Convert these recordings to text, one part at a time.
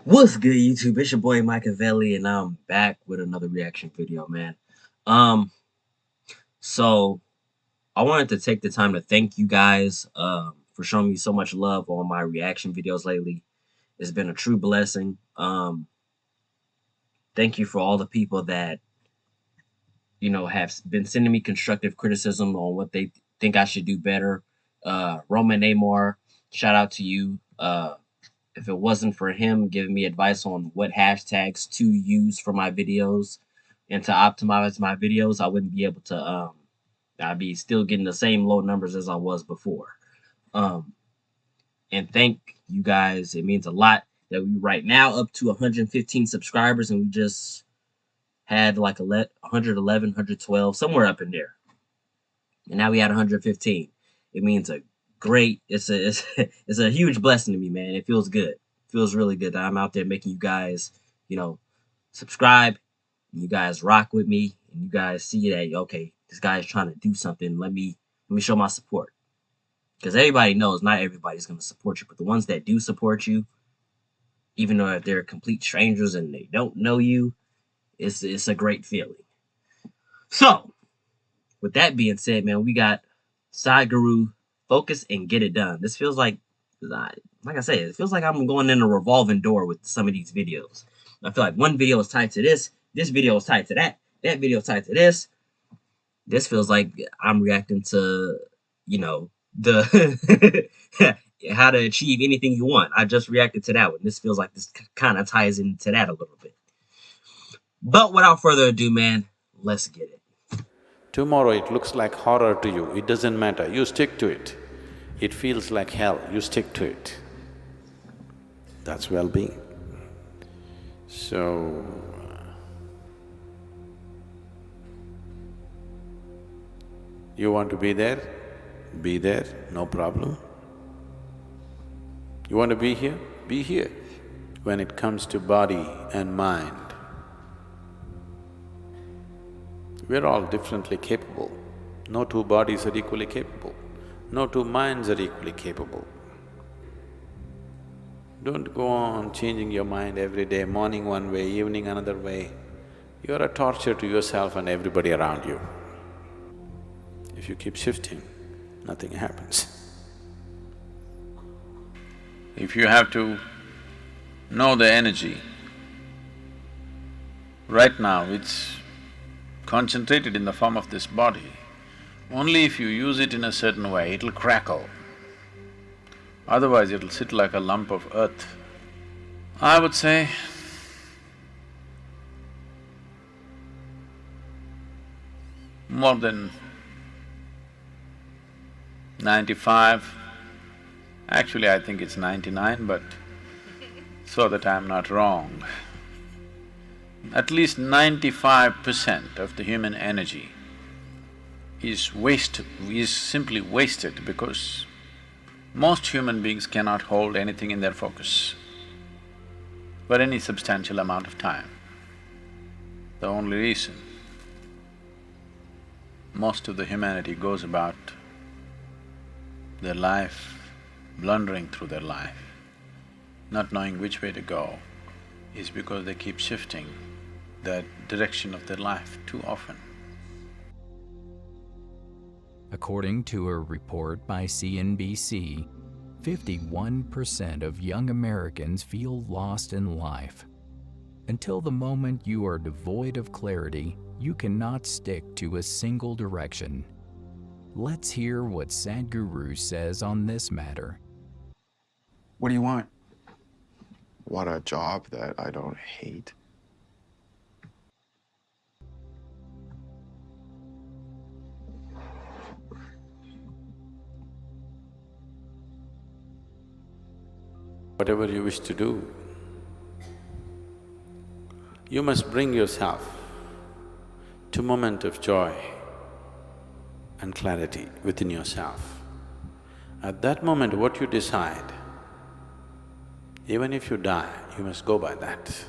What's good, YouTube? It's your boy Machiavelli, and I'm back with another reaction video, man. Um, so I wanted to take the time to thank you guys for showing me so much love on my reaction videos lately. It's been a true blessing. Thank you for all the people that have been sending me constructive criticism on what they think I should do better. Roman Amor, shout out to you. If it wasn't for him giving me advice on what hashtags to use for my videos and to optimize my videos, I wouldn't be able to I'd be still getting the same low numbers as I was before. Um and thank you guys. It means a lot that we right now up to 115 subscribers, and we just had like 111, 112, somewhere up in there. And now we had 115. It means a great, it's a huge blessing to me, man. It feels good. It feels really good that I'm out there making you guys, subscribe. And you guys rock with me, and you guys see that okay, this guy is trying to do something. Let me show my support. Because everybody knows not everybody's gonna support you, but the ones that do support you, even though if they're complete strangers and they don't know you, it's a great feeling. So, with that being said, man, we got Sadhguru, Focus and Get It Done. This feels like I say, it feels like I'm going in a revolving door with some of these videos. I feel like one video is tied to this video is tied to that video is tied to this. This feels like I'm reacting to, the how to achieve anything you want. I just reacted to that one. This feels like this kind of ties into that a little bit. But without further ado, man, let's get it. Tomorrow it looks like horror to you, it doesn't matter, you stick to it. It feels like hell, you stick to it. That's well-being. So, you want to be there, no problem. You want to be here, be here. When it comes to body and mind, we're all differently capable. No two bodies are equally capable. No two minds are equally capable. Don't go on changing your mind every day, morning one way, evening another way. You're a torture to yourself and everybody around you. If you keep shifting, nothing happens. If you have to know the energy, right now it's concentrated in the form of this body. Only if you use it in a certain way, it'll crackle. Otherwise, it'll sit like a lump of earth. I would say, more than 95, actually I think it's 99, but so that I'm not wrong. At least 95% of the human energy is simply wasted because most human beings cannot hold anything in their focus for any substantial amount of time. The only reason most of the humanity goes about their life, blundering through their life, not knowing which way to go, is because they keep shifting the direction of their life too often. According to a report by CNBC, 51% of young Americans feel lost in life. Until the moment you are devoid of clarity, you cannot stick to a single direction. Let's hear what Sadhguru says on this matter. What do you want? Want a job that I don't hate. Whatever you wish to do, you must bring yourself to moment of joy and clarity within yourself. At that moment, what you decide, even if you die, you must go by that.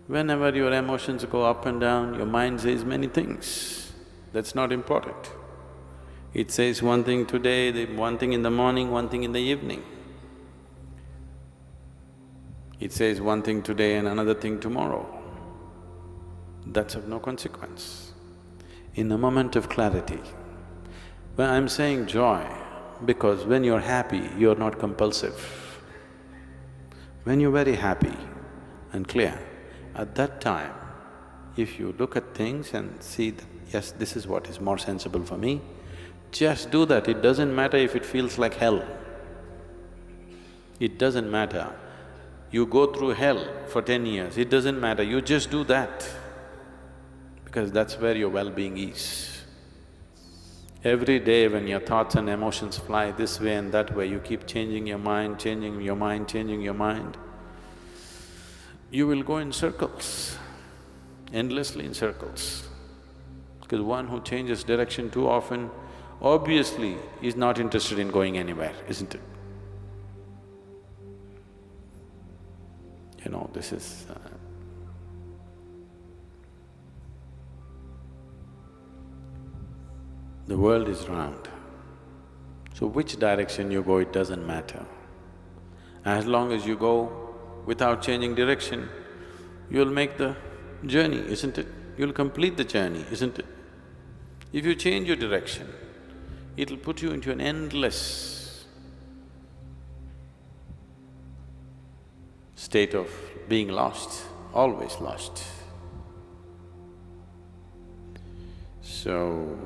Whenever your emotions go up and down, your mind says many things. That's not important. It says one thing today, one thing in the morning, one thing in the evening. It says one thing today and another thing tomorrow. That's of no consequence. In a moment of clarity, when I'm saying joy, because when you're happy, you're not compulsive. When you're very happy and clear, at that time, if you look at things and see that, yes, this is what is more sensible for me, just do that. It doesn't matter if it feels like hell. It doesn't matter. You go through hell for 10 years, it doesn't matter, you just do that, because that's where your well-being is. Every day when your thoughts and emotions fly this way and that way, you keep changing your mind, changing your mind, changing your mind, you will go in circles, endlessly in circles. Because one who changes direction too often, obviously is not interested in going anywhere, isn't it? You know, this is… the world is round. So which direction you go, it doesn't matter. As long as you go without changing direction, you'll make the journey, isn't it? You'll complete the journey, isn't it? If you change your direction, it'll put you into an endless state of being lost, always lost. So,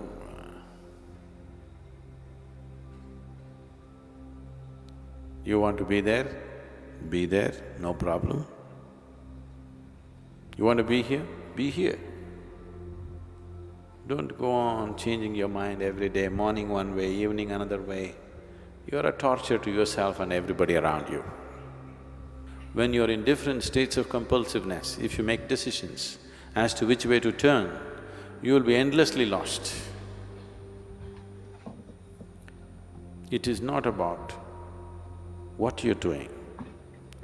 you want to be there, no problem. You want to be here, be here. Don't go on changing your mind every day, morning one way, evening another way. You're a torture to yourself and everybody around you. When you're in different states of compulsiveness, if you make decisions as to which way to turn, you will be endlessly lost. It is not about what you're doing,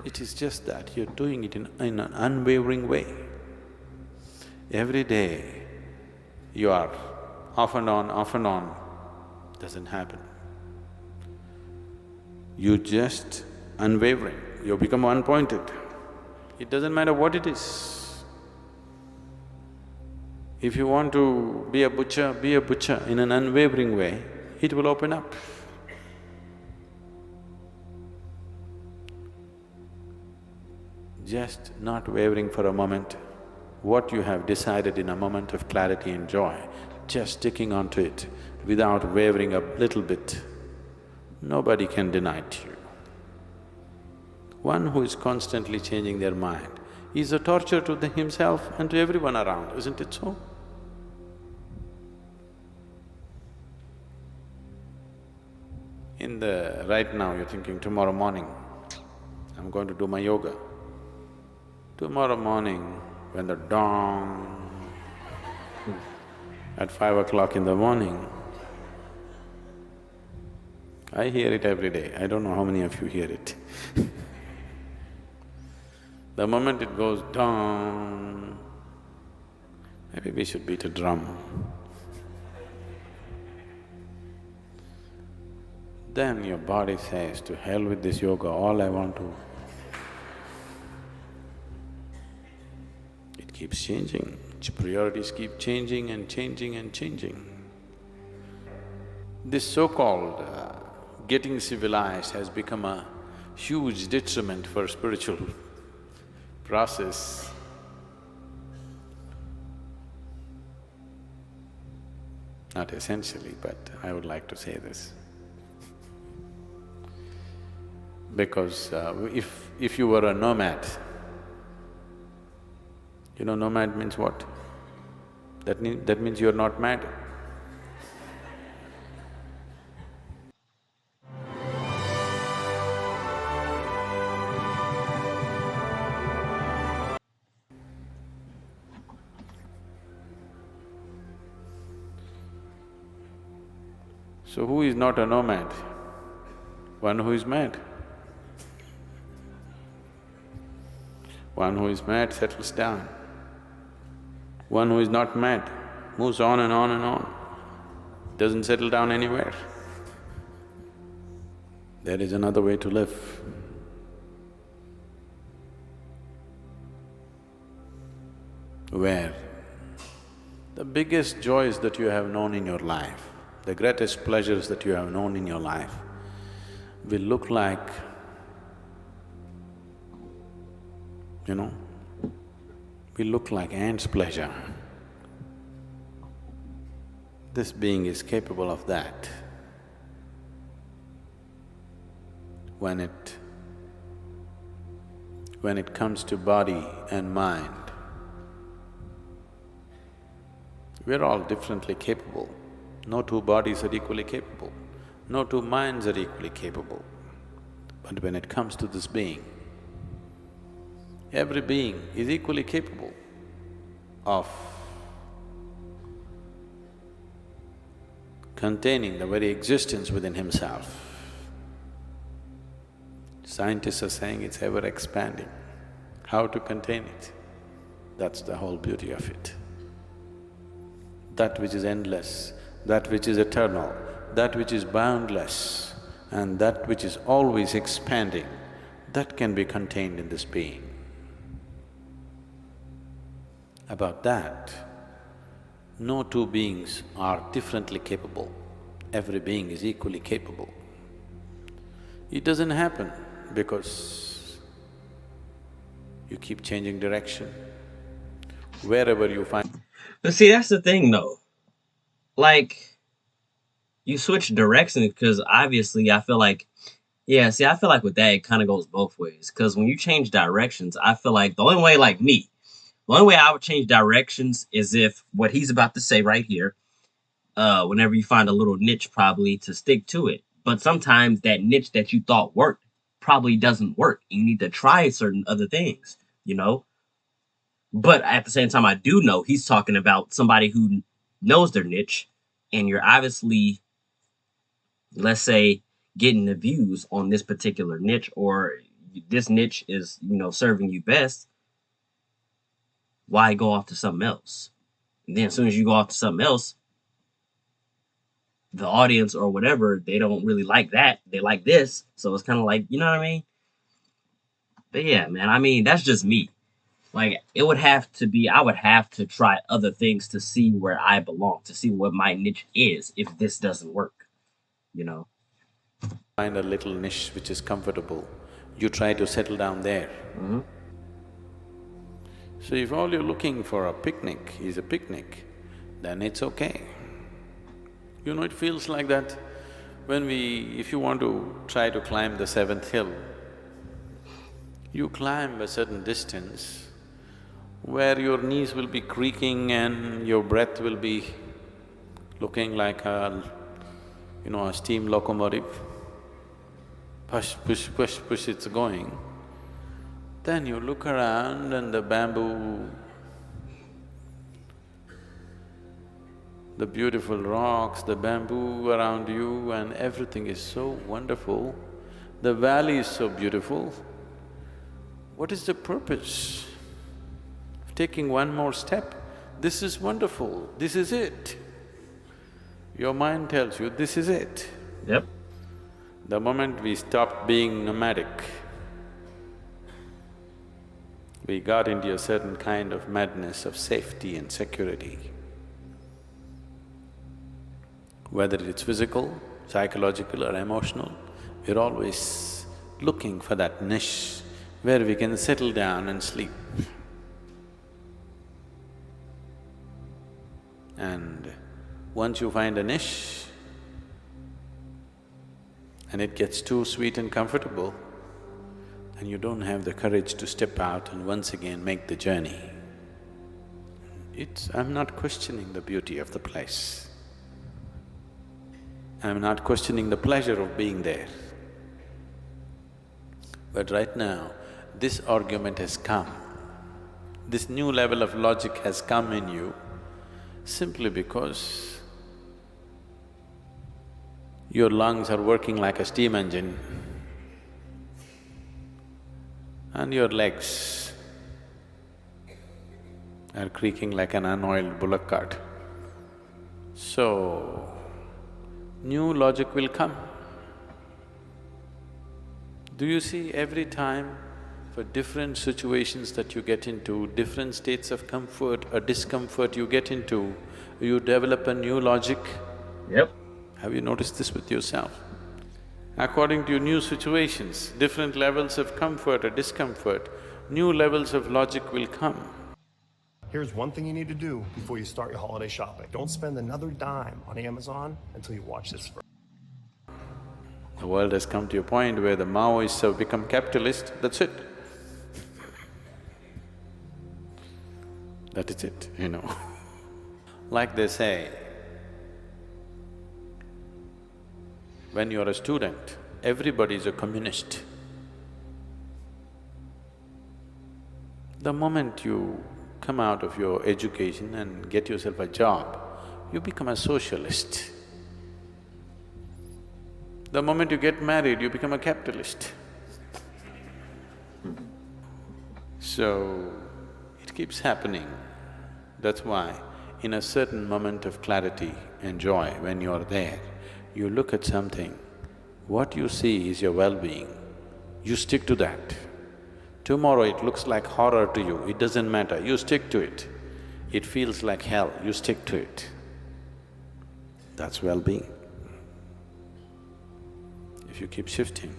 it is just that you're doing it in an unwavering way. Every day you are off and on, doesn't happen. You just unwavering, you become one-pointed. It doesn't matter what it is. If you want to be a butcher in an unwavering way, it will open up. Just not wavering for a moment, what you have decided in a moment of clarity and joy, just sticking onto it without wavering a little bit, nobody can deny it to you. One who is constantly changing their mind is a torture to himself and to everyone around, isn't it so? Right now you're thinking, tomorrow morning, I'm going to do my yoga. Tomorrow morning, when the dawn at 5 o'clock in the morning, I hear it every day, I don't know how many of you hear it. The moment it goes dawn, maybe we should beat a drum. Then your body says, to hell with this yoga, all I want to… It keeps changing, its priorities keep changing and changing and changing. This so-called getting civilized has become a huge detriment for spiritual process. Not essentially, but I would like to say this. Because if you were a nomad, you know nomad means what? That means you're not mad. So who is not a nomad? One who is mad. One who is mad settles down. One who is not mad moves on and on and on, doesn't settle down anywhere. There is another way to live. where the biggest joys that you have known in your life, the greatest pleasures that you have known in your life will look like, you know, will look like ant's pleasure. This being is capable of that. When it comes to body and mind, we're all differently capable. No two bodies are equally capable, no two minds are equally capable. But when it comes to this being, every being is equally capable of containing the very existence within himself. Scientists are saying it's ever expanding. How to contain it? That's the whole beauty of it. That which is endless, that which is eternal, that which is boundless, and that which is always expanding, that can be contained in this being. About that, no two beings are differently capable. Every being is equally capable. It doesn't happen because you keep changing direction. Wherever you find… But see, that's the thing though. Like, you switch directions because obviously I feel like, yeah, see, I feel like with that, it kind of goes both ways. Because when you change directions, I feel like the only way, like me, the only way I would change directions is if what he's about to say right here, whenever you find a little niche probably to stick to it. But sometimes that niche that you thought worked probably doesn't work. You need to try certain other things, you know? But at the same time, I do know he's talking about somebody who knows their niche, and you're obviously, let's say, getting the views on this particular niche, or this niche is, you know, serving you best. Why go off to something else? And then as soon as you go off to something else, the audience or whatever, they don't really like that. They like this. So it's kind of like, you know what I mean? But yeah, man, I mean, that's just me. Like, it would have to be, I would have to try other things to see where I belong, to see what my niche is if this doesn't work, you know? find a little niche which is comfortable, you try to settle down there. So if all you're looking for a picnic is a picnic, then it's okay. You know, it feels like that when if you want to try to climb the seventh hill, you climb a certain distance where your knees will be creaking and your breath will be looking like a steam locomotive. Push, push, push, push, it's going. Then you look around and the bamboo, the beautiful rocks, the bamboo around you, and everything is so wonderful. The valley is so beautiful. What is the purpose of taking one more step? This is wonderful, this is it. Your mind tells you, this is it. Yep. The moment we stopped being nomadic, we got into a certain kind of madness of safety and security. Whether it's physical, psychological or emotional, we're always looking for that niche where we can settle down and sleep. And once you find a niche and it gets too sweet and comfortable, then you don't have the courage to step out and once again make the journey. I'm not questioning the beauty of the place. I'm not questioning the pleasure of being there. But right now, this argument has come, this new level of logic has come in you simply because your lungs are working like a steam engine and your legs are creaking like an unoiled bullock cart. So, new logic will come. Do you see, every time For different situations that you get into, different states of comfort or discomfort you get into, you develop a new logic. Yep. Have you noticed this with yourself? According to your new situations, different levels of comfort or discomfort, new levels of logic will come. Here's one thing you need to do before you start your holiday shopping. Don't spend another dime on Amazon until you watch this first. The world has come to a point where the Maoists have become capitalist, that's it. That is it, you know. Like they say, when you're a student, everybody is a communist. The moment you come out of your education and get yourself a job, you become a socialist. The moment you get married, you become a capitalist. So, it keeps happening. That's why, in a certain moment of clarity and joy, when you're there, you look at something, what you see is your well-being, you stick to that. Tomorrow it looks like horror to you, it doesn't matter, you stick to it. It feels like hell, you stick to it. That's well-being. If you keep shifting,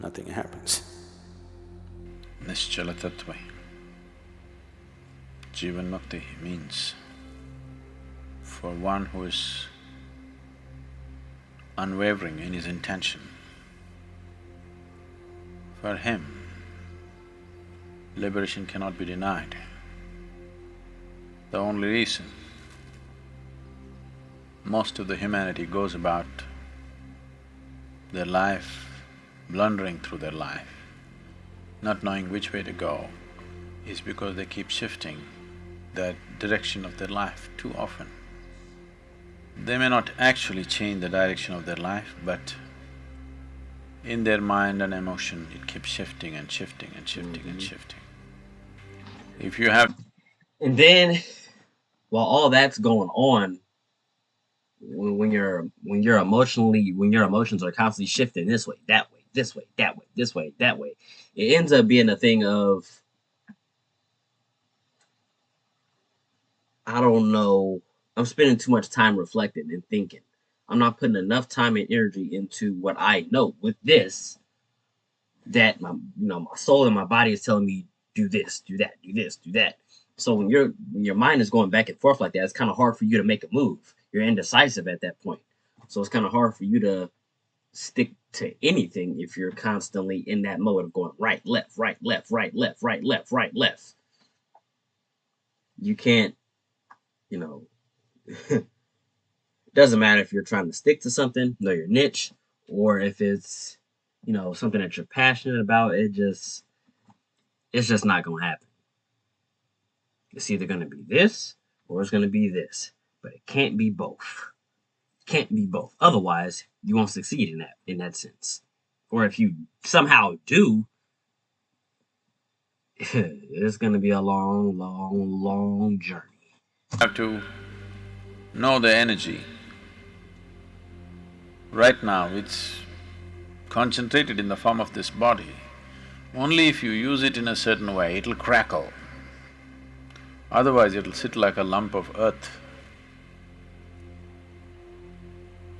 nothing happens. Nischala tattva. Jivan mukti means for one who is unwavering in his intention, for him, liberation cannot be denied. The only reason most of the humanity goes about their life, blundering through their life, not knowing which way to go, is because they keep shifting the direction of their life too often. They may not actually change the direction of their life, but in their mind and emotion, it keeps shifting and shifting and shifting and shifting. If you have… And then, while all that's going on, when your emotions are constantly shifting this way, that way, this way, that way, this way, that way, it ends up being a thing of, I don't know, I'm spending too much time reflecting and thinking. I'm not putting enough time and energy into what I know with this, that my soul and my body is telling me do this, do that, do this, do that. So when your mind is going back and forth like that, it's kind of hard for you to make a move. You're indecisive at that point. So it's kind of hard for you to stick to anything if you're constantly in that mode of going right, left, right, left, right, left, right, left, right, left. You can't, it doesn't matter if you're trying to stick to something, know your niche, or if it's, something that you're passionate about. It's just not going to happen. It's either going to be this or it's going to be this, but it can't be both. Can't be both. Otherwise, you won't succeed in that sense. Or if you somehow do, it's going to be a long, long, long journey. You have to know the energy. Right now, it's concentrated in the form of this body. Only if you use it in a certain way, it'll crackle. Otherwise, it'll sit like a lump of earth.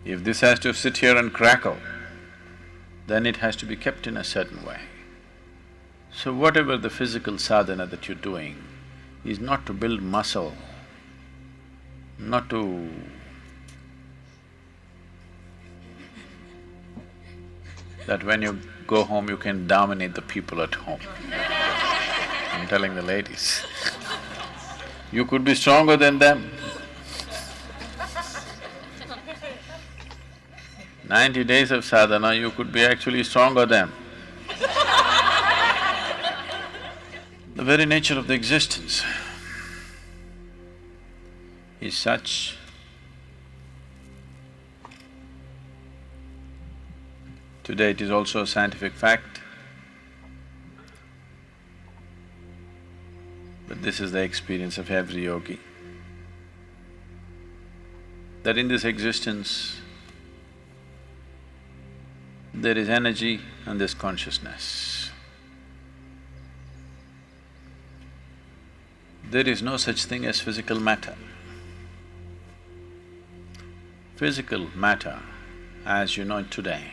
If this has to sit here and crackle, then it has to be kept in a certain way. So whatever the physical sadhana that you're doing is not to build muscle, not to… that when you go home you can dominate the people at home. I'm telling the ladies, you could be stronger than them. 90 days of sadhana, you could be actually stronger than. The very nature of the existence is such today it is also a scientific fact, but this is the experience of every yogi, that in this existence there is energy and there's consciousness. There is no such thing as physical matter. Physical matter, as you know it today,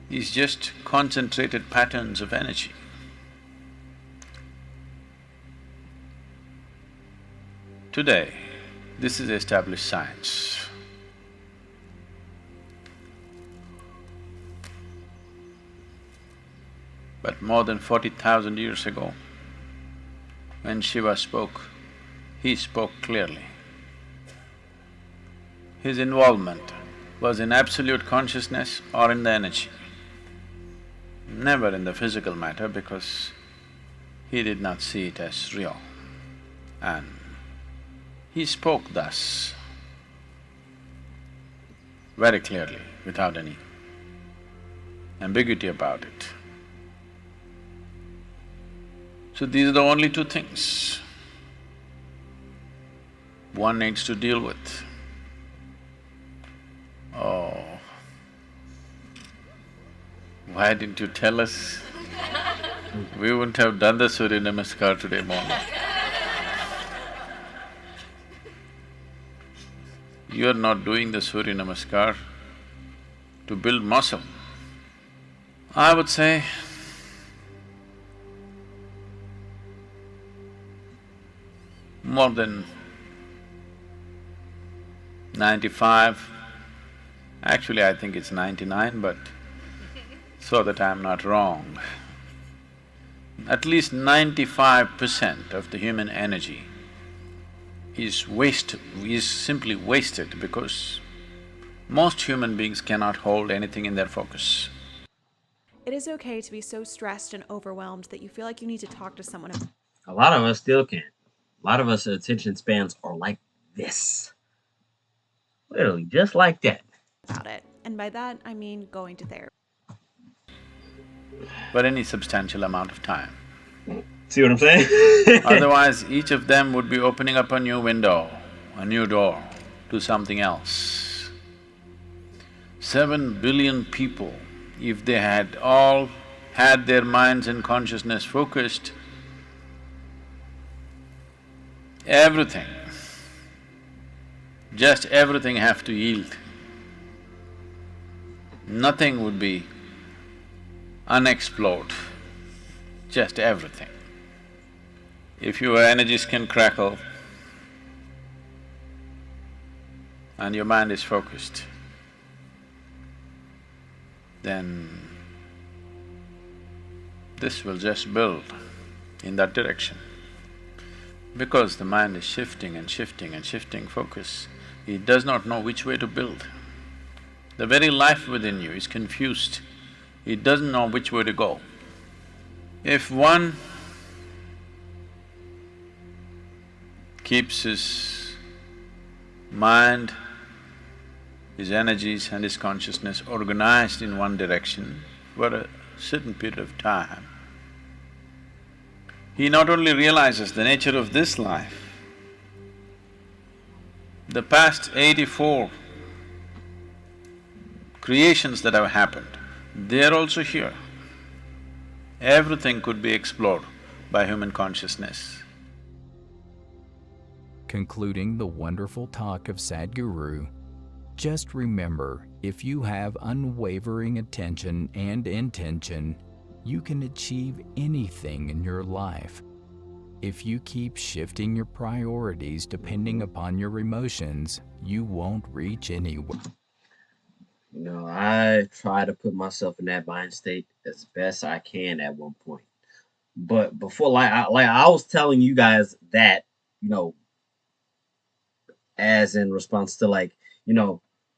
is just concentrated patterns of energy. Today, this is established science. But more than 40,000 years ago, when Shiva spoke, he spoke clearly. His involvement was in absolute consciousness or in the energy, never in the physical matter, because he did not see it as real. And he spoke thus, very clearly, without any ambiguity about it. So these are the only two things one needs to deal with. Oh, why didn't you tell us? We wouldn't have done the Surya Namaskar today morning. You are not doing the Surya Namaskar to build muscle. I would say, more than 95, actually I think it's 99, but so that I'm not wrong, at least 95% of the human energy is simply wasted because most human beings cannot hold anything in their focus. It is okay to be so stressed and overwhelmed that you feel like you need to talk to someone A lot of us still can't. A lot of us attention spans are like this. Literally, just like that. about it. And by that, I mean going to therapy. For any substantial amount of time. See what I'm saying? Otherwise, each of them would be opening up a new window, a new door to something else. 7 billion people, if they had all had their minds and consciousness focused, everything, just everything have to yield. Nothing would be unexplored, just everything. If your energies can crackle and your mind is focused, then this will just build in that direction. Because the mind is shifting and shifting and shifting focus, it does not know which way to build. The very life within you is confused, it doesn't know which way to go. If one keeps his mind, his energies and his consciousness organized in one direction for a certain period of time, he not only realizes the nature of this life, the past 84 creations that have happened, they're also here. Everything could be explored by human consciousness. Concluding the wonderful talk of Sadhguru, just remember, if you have unwavering attention and intention, you can achieve anything in your life. If you keep shifting your priorities depending upon your emotions, you won't reach anywhere. You know, I try to put myself in that mind state as best I can at one point. But before, like I was telling you guys that, you know, as in response to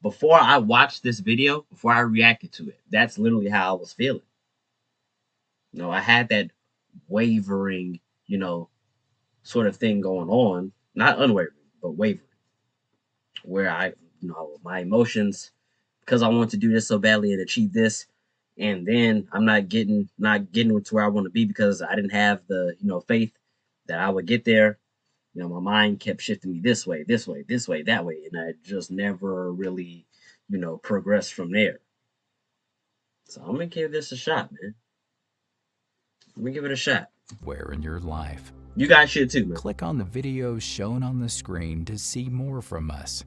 before I watched this video, before I reacted to it, that's literally how I was feeling. You know, I had that wavering, sort of thing going on, not unwavering, but wavering, where my emotions, because I want to do this so badly and achieve this, and then I'm not getting to where I want to be because I didn't have the, faith that I would get there. My mind kept shifting me this way, this way, this way, that way, and I just never really, progressed from there. So I'm gonna give this a shot, man. I'm gonna give it a shot. Where in your life. You guys should too, man. Click on the videos shown on the screen to see more from us.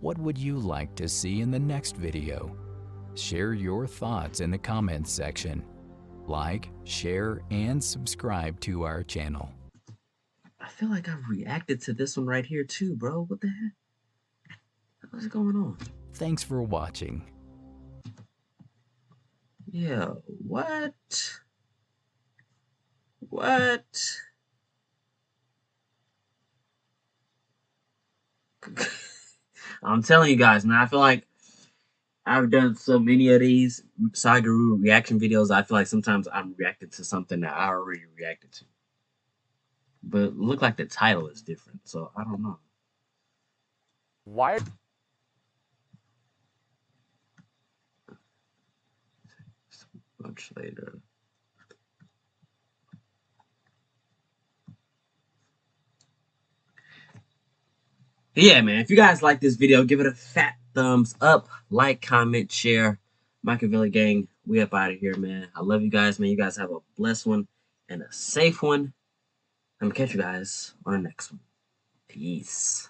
What would you like to see in the next video? Share your thoughts in the comments section. Like, share, and subscribe to our channel. I feel like I've reacted to this one right here too, bro. What the heck? What's going on? Thanks for watching. Yeah, what? What? I'm telling you guys, man, I feel like I've done so many of these Sadhguru reaction videos. I feel like sometimes I'm reacting to something that I already reacted to. But it look like the title is different, so I don't know. Why? Much later. Yeah, man, if you guys like this video, give it a fat thumbs up, like, comment, share. Machiavelli gang, we up out of here, man. I love you guys, man. You guys have a blessed one and a safe one. I'm gonna catch you guys on the next one. Peace.